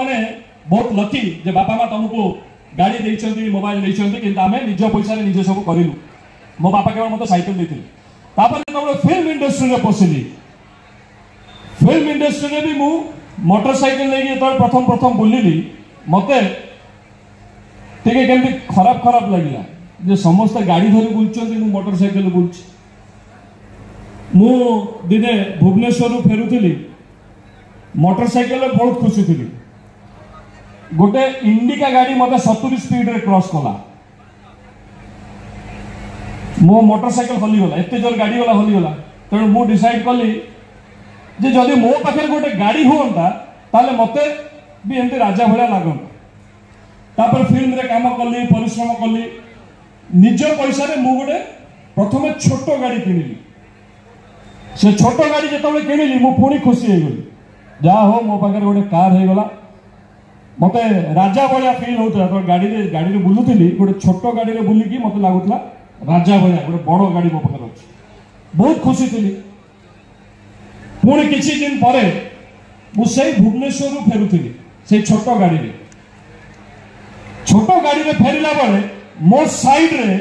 मैंने बहुत लकी जे बापा माँ तुमको गाड़ी देइछंती मोबाइल देइछंती कि आमे निज पैसा रे निज सब करिलु। मो बापा केवल मते साइकिल देथिले। तापर तो फिल्म इंडस्ट्री रे पसिली। फिल्म इंडस्ट्री रे भी मु मोटरसाइकिल लेके तो प्रथम बुलिली मते ठीक केमती खराब लगिला जे समस्त गाड़ी धरी बुलचंती मु मोटरसाइकिल बुलची। मु दिने भुवनेश्वर फेरुथिली मोटरसाइकिल बहुत खुशी थी। गोटे इंडिका गाड़ी मत 70 स्पीड रे क्रॉस कला। मो मोटरसाइकिल हलीगला एत जोर गाड़ी वाला हलीगला तेणु मु डिसाइड कली जे जदि मो पाखे गोटे गाड़ी होता ताले मते भी एमती राजा भलिया लागंता। तापर फिल्म रे काम कली परिश्रम कली निज पैसा रे मु गोटे प्रथमे छोट गाड़ी किनिली। से छोट गाड़ी जेतबे किनिली मु पुणी खुशी हो गली जा हो मो पाखे गोटे कार हो गला। मत राजा भाया फिल होता तो गाड़ी रे बुलूली गोटे छोट गाड़ी रे बुलिकी मत लगुला राजा भाया गोटे बड़ गाड़ी मो पाखे अच्छी। बहुत खुशी थी। पुणी किछि दिन परे मुझे भुवनेश्वर फेरुली से छोट गाड़ी रे फेरला बेले मो साइड रे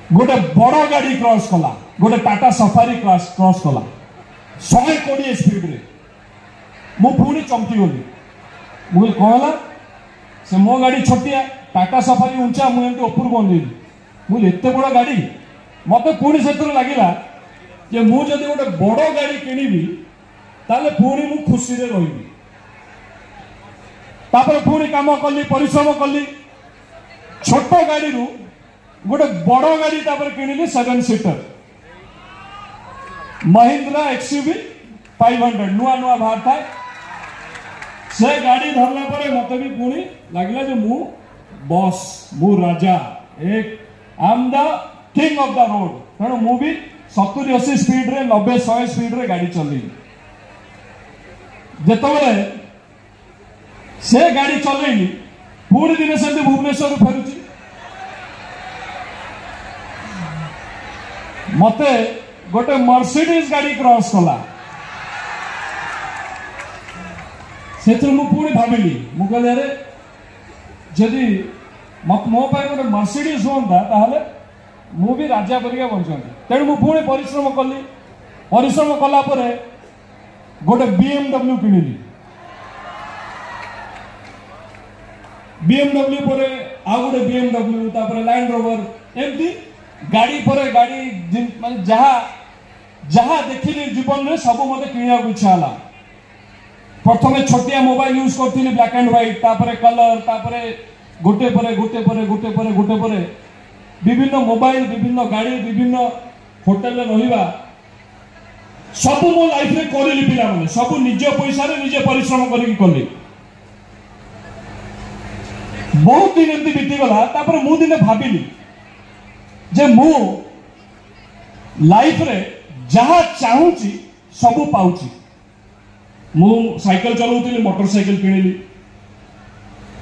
गोटे बड़ गाड़ी क्रॉस कला। गोटे टाटा सफारी क्रॉस कला 120 स्पीड रे। मु पुणी चमकी गली मुझे कहला से मो गाड़ी छोटिया टाटा सफारी उंचा मुझे ऊपर बंदेली मुझे एत बड़ गाड़ी मत पुणी से लगिला जे मु जदि गोटे बड़ गाड़ी किनिबी ताले पुणी मु खुशी रे रहिबी। तापर पुणी काम कली परिश्रम कली छोट गाड़ी रु गोटे बड़ गाड़ी तापर किनिली 7 सीटर महिंद्रा एक्सयूवी 500 नुआ बाहर था। से गाड़ी धरला परे मते भी पुणी लागला जे मु बॉस मु राजा एक I am the king of the road. तेणु मु भी 70-80 स्पीड रे 90-100 स्पीड रे गाड़ी चली। जेतबे से गाड़ी चलेली पुणी दिने से भुवनेश्वर फेरुची मते गोटे मर्सिडीज गाड़ी क्रॉस कला। से पुणी भाविली मु कहली अरे जदि मो गोटे मर्सिडीज होता ताहले मु भी राजा परिका बंचती। तेणु मु पुणी परिश्रम कली। परिश्रम कला परे गोटे BMW किनिली। BMW परे आ गोटे BMW तापर लैंड रोवर एमती गाड़ी परे गाड़ी माने जहा देखिली जीवन में सब मते किनिया को इच्छा हला। प्रथमे छोटिया मोबाइल यूज करथिली ब्लैक एंड व्हाइट तापरे कलर तापरे गोटे परे विभिन्न मोबाइल विभिन्न गाड़ी विभिन्न होटल रहिबा सब मो लाइफ रे करली। पिला माने सब निज पैसा रे निजे परिश्रम करिक कली। बहुत दिन एमती बीती गला। तापर मु दिने भाबिली जे मु लाइफ रे जहा चाहूची सब पाउची। मु साइकिल चलाउଥିଲି मोटरसाइकिल किनिली।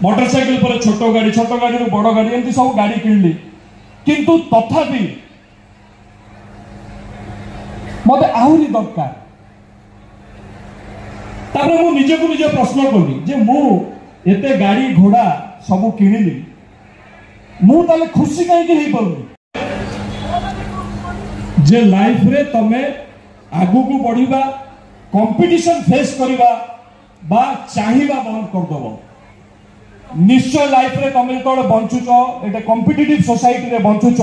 मोटरसाइकिल पर छोट गाड़ी रो बड़ गाड़ी एमती सब गाड़ी किनिली। किंतु तथापि मते आहुरी दरकार। तापर मु निजे को निजे प्रश्न कली जे मु एते गाड़ी घोड़ा सब किनिली मु ताले खुशी काहे कि हे पड़ुनी। जे लाइफ रे तमे आगु को बढ़िबा कंपटीशन फेस करिबा बा चाहिबा बंद कर दबो। निश्चय लाइफ रे तमे तो बंचुच एटा कॉम्पिटिटिव सोसाइटी रे बंचुच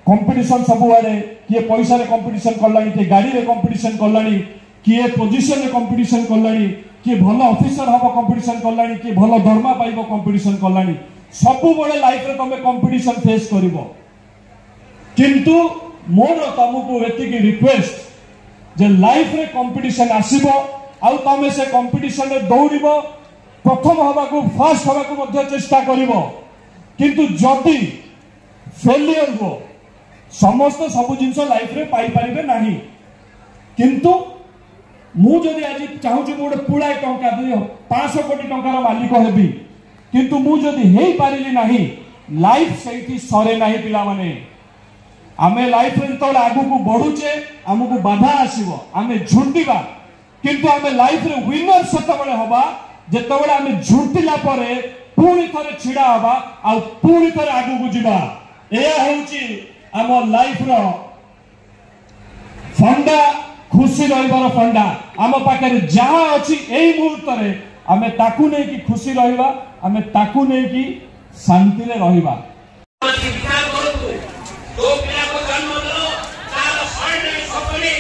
कंपटीशन सब आड़े किए पैसा रे कंपटीशन करलानी किए गाड़ी रे कंपटीशन करलानी किए पोजीशन रे कंपटीशन करलानी किए भल ऑफिसर हबो कंपटीशन करलानी किए भल दरमा पाइबो कंपटीशन करलानी। सब बड़े लाइफ रे तमे कंपटीशन फेस करिवो। किंतु मोर तुमको एतिकी रिक्वेस्ट जे लाइफ रे कंपटीशन आसीबो आउ तमे से कंपटीशन रे दौड़िबो प्रथम हवा को फास्ट हवा को मध्य चेष्टा करिवो। किंतु जदि फेलियर हो समस्त सब जिनस लाइफ रे पाई परिबे नाही। किंतु मु जदि आज चाहूँ गोटे पुळाए टंका 500 कोटी टंकार मालिक हेबी किंतु मु जदि हेई पारिली नाही लाइफ सेठी सरे नाही। पिला माने आमे लाइफ रे तो आगु को बढ़ुचे आमको बाधा आसीबो आमे झुंडीबा किंतु आमे लाइफ रे विनर सतबळे हबा जेतेबेले आमे झुंटिला परे पुणी थरे छिड़ा हवा आ पुणी थरे आगु को जिबा एया होउची आम लाइफ रो फंडा खुशी रहिबार फंडा आम पाखे जहाँ अच्छी यही मुहूर्त रे आमे ताकू नहीं कि खुशी रहिबा आमे ताकू नहीं कि शांति रे रहिबा शिक्षा करू तो पिला को जन्म दो तार शरण सपने